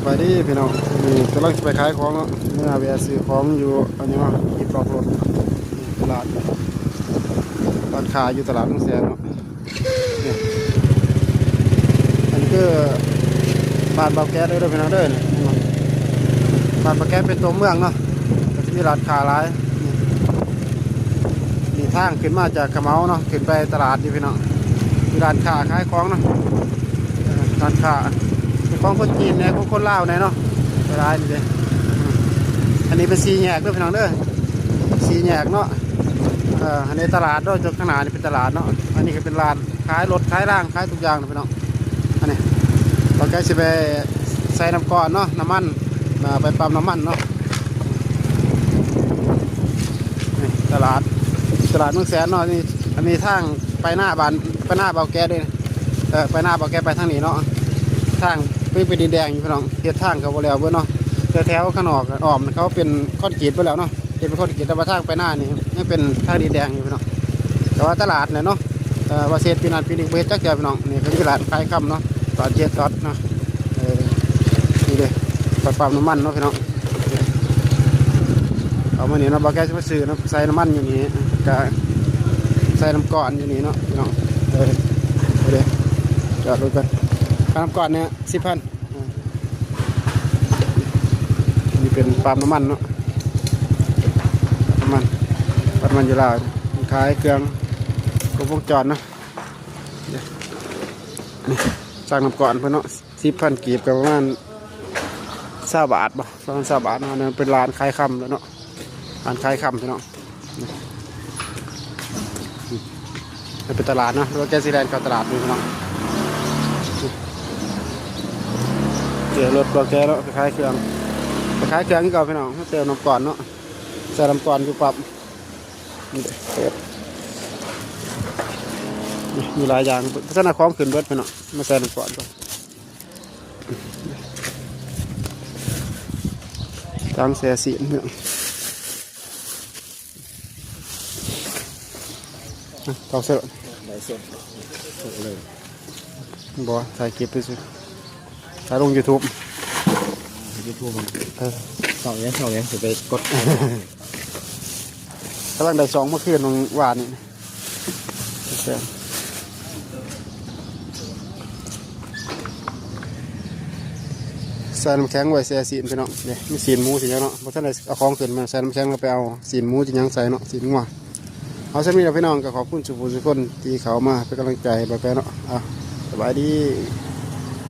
บายดีพี่น้องนี่กำลังไปขายของเนาะเมื่อเวียซื้อของอยู่อันนี้ว่าอีกรอบรถตลาดร้านค้าอยู่ตลาดทุ่งแสนเนาะนี่อันนี้คือบ้านเบาแก๊สเด้อพี่น้องเด้อบ้านเบาแก๊สเป็นตัวเมืองเนาะก็จะมีร้านค้าหลายนี่ทางขึ้นมาจากขะเมาเนาะขึ้นไปตลาดนี่พี่น้องมีร้านค้าขายของเนาะร้านค้าของคนจีนเนี่ยของคนลาวเนี่ยเนาะร้านนี่เลยอันนี้เป็นสีแยกด้วยพี่น้องเด้อสีแยกเนาะอันนี้ตลาดด้วยจุดข้างหน้านี่เป็นตลาดเนาะอันนี้ก็เป็นร้านขายรถขายร่างขายทุกอย่างนะพี่น้องอันนี้เราใกล้จะไปใส่น้ำก้อนเนาะน้ำมันไปปั๊มน้ำมันเนาะนี่ตลาดเมืองแสนเนาะนี่อันนี้ทางไปหน้าบ้านไปหน้าเบาแก้ด้วยไปหน้าเบาแก้ไปทางนี้เนาะทางเป็นดินแดงอยู่พี่น้องเทียบทางเขาบริเวณเบื้องเนาะแถวข้างนอกอ้อมเขาเป็นข้อนกรีดไปแล้วเนาะเป็นข้อนกรีดแต่ว่าทางไปหน้านี่ยังเป็นทางดินแดงอยู่พี่น้องแต่ว่าตลาดเนี่ยเนาะว่าเศษปีนันปีนี้เบสจักเจอพี่น้องนี่คือตลาดขายคำเนาะตลาดเจ็ดตอดเนาะนี่เลยปั๊มน้ำมันเนาะพี่น้องเอามาเนี่ยเนาะบางแกจะมาซื้อนะใส่น้ำมันอยู่นี่ก็ใส่น้ำก้อนอยู่นี่เนาะพี่น้องเลยจอดดูกันน้ำก้อนเนี่ย10,000นี่เป็นปั๊มน้ำมันเนาะน้ำมันอยู่ลาวขายเครื่องครบวงจรเนาะนี่สั่งน้ำก้อนเพื่อนเนาะ10,000กีบกับประมาณ20 บาทบ่ประมาณ20 บาทเนาะนั่นเป็นร้านขายคำแล้วเนาะร้านขายคำพี่น้องนี่เป็นตลาดเนาะรถแก๊สซีแลนด์เข้าตลาดนี่พี่น้องเดี๋ยวรถตัวแกแล้วคล้ายเครื่องนี่ก่อนพี่น้องเติมน้ำก่อนเนาะใส่น้ำก่อนอยู่ปั๊บมีหลายอย่างพัฒนาของขึ้นรถพี่น้องมาใส่น้ำก่อนก่อนตั้งเสียสีพี่น้องเต่าเสือเลยบ่ถ่ายคลิปไปสิถ่ายลง YouTube มันสองยังจะไปกดกำลังได้2เมื่อคืนลงวานนี่ใส่น้ำแข็งไว้เสียสีนพี่น้องเนี่ยมีสีนหมูสียังเนาะเพราะท่านได้เอาของขึ้นมาใส่น้ำแข็งเราไปเอาสีนหมูจียังใส่เนาะสีนงัวเอาใช่ไหมเราพี่น้องก็ขอบคุณสุภุสุคนที่เขามาเป็นกำลังใจแบบนี้เนาะสบายดี